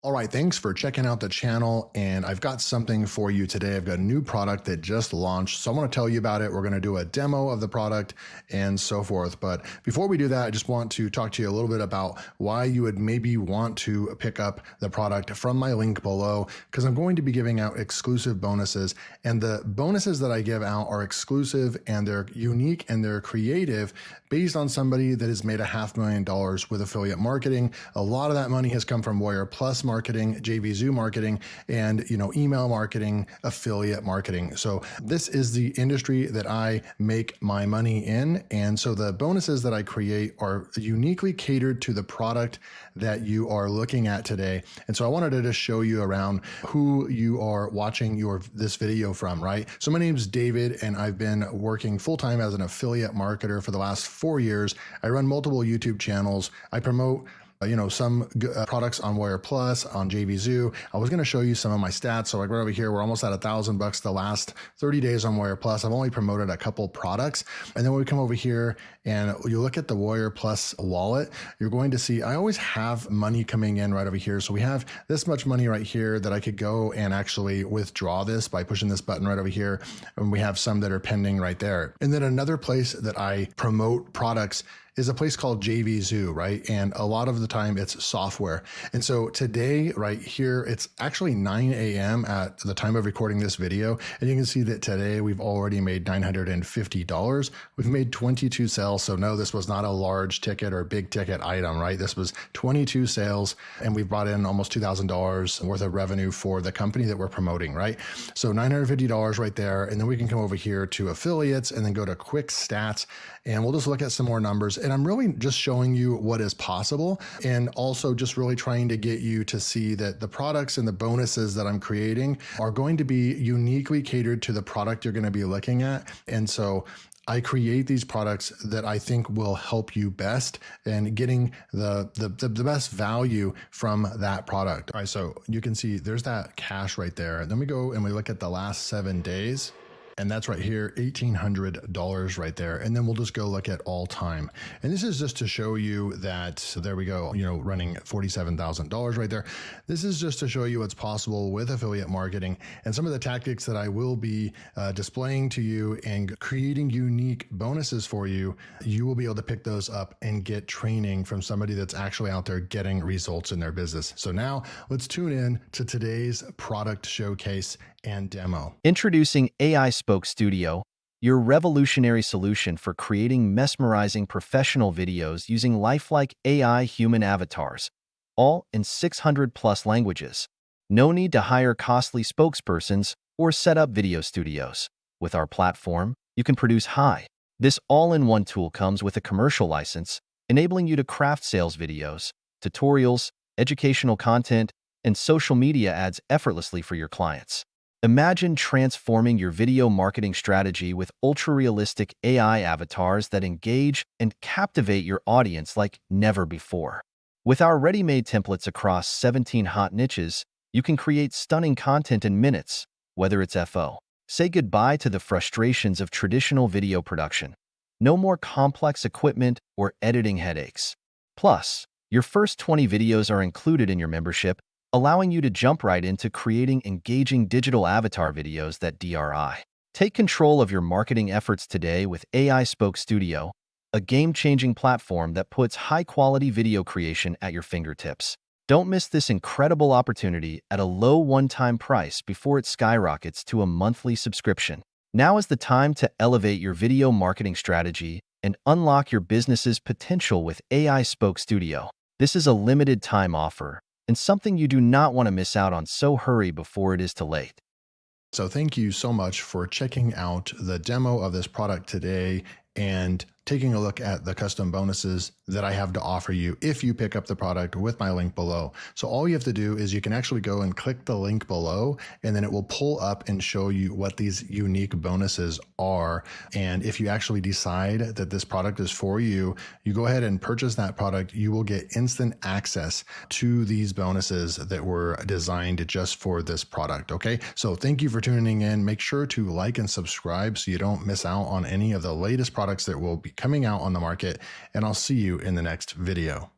All right, thanks for checking out the channel. And I've got something for you today. I've got a new product that just launched. So I want to tell you about it. We're going to do a demo of the product and so forth. But before we do that, I just want to talk to you a little bit about why you would maybe want to pick up the product from my link below, because I'm going to be giving out exclusive bonuses. And the bonuses that I give out are exclusive and they're unique and they're creative based on somebody that has made $500,000 with affiliate marketing. A lot of that money has come from Warrior Plus marketing, JVZoo marketing, and email marketing, affiliate marketing. So this is the industry that I make my money in. And so the bonuses that I create are uniquely catered to the product that you are looking at today. And so I wanted to just show you around who you are watching this video from, right? So my name is David, and I've been working full-time as an affiliate marketer for the last 4 years. I run multiple YouTube channels. I promote some products on Warrior Plus, on JVZoo. I was going to show you some of my stats. So like right over here, we're almost at $1,000 the last 30 days on Warrior Plus. I've only promoted a couple products. And then when we come over here and you look at the Warrior Plus wallet, you're going to see I always have money coming in right over here. So we have this much money right here that I could go and actually withdraw this by pushing this button right over here. And we have some that are pending right there. And then another place that I promote products is a place called JVZoo, right? And a lot of the time it's software. And so today, right here, it's actually 9 a.m. at the time of recording this video. And you can see that today we've already made $950. We've made 22 sales. So no, this was not a large ticket or big ticket item, right? This was 22 sales and we've brought in almost $2,000 worth of revenue for the company that we're promoting, right? So $950 right there. And then we can come over here to affiliates and then go to quick stats and we'll just look at some more numbers. And I'm really just showing you what is possible and also just really trying to get you to see that the products and the bonuses that I'm creating are going to be uniquely catered to the product you're going to be looking at. And so I create these products that I think will help you best and getting the best value from that product. All right, so you can see there's that cash right there. Then we go and we look at the last 7 days. And that's right here, $1,800 right there. And then we'll just go look at all time. And this is just to show you that, so there we go, running $47,000 right there. This is just to show you what's possible with affiliate marketing and some of the tactics that I will be displaying to you and creating unique bonuses for you. You will be able to pick those up and get training from somebody that's actually out there getting results in their business. So now let's tune in to today's product showcase and demo. Introducing AiSpokeStudio, your revolutionary solution for creating mesmerizing professional videos using lifelike AI human avatars, all in 600+ languages. No need to hire costly spokespersons or set up video studios. With our platform, you can produce This all-in-one tool comes with a commercial license, enabling you to craft sales videos, tutorials, educational content, and social media ads effortlessly for your clients. Imagine transforming your video marketing strategy with ultra-realistic AI avatars that engage and captivate your audience like never before. With our ready-made templates across 17 hot niches, you can create stunning content in minutes, whether it's FO. Say goodbye to the frustrations of traditional video production. No more complex equipment or editing headaches. Plus, your first 20 videos are included in your membership, allowing you to jump right into creating engaging digital avatar videos that DRI. Take control of your marketing efforts today with AiSpokeStudio, a game-changing platform that puts high-quality video creation at your fingertips. Don't miss this incredible opportunity at a low one-time price before it skyrockets to a monthly subscription. Now is the time to elevate your video marketing strategy and unlock your business's potential with AiSpokeStudio. This is a limited-time offer and something you do not want to miss out on, so hurry before it is too late. So thank you so much for checking out the demo of this product today and taking a look at the custom bonuses that I have to offer you if you pick up the product with my link below. So all you have to do is you can actually go and click the link below, and then it will pull up and show you what these unique bonuses are. And if you actually decide that this product is for you, you go ahead and purchase that product, you will get instant access to these bonuses that were designed just for this product. Okay, so thank you for tuning in. Make sure to like and subscribe so you don't miss out on any of the latest products that will be coming out on the market, and I'll see you in the next video.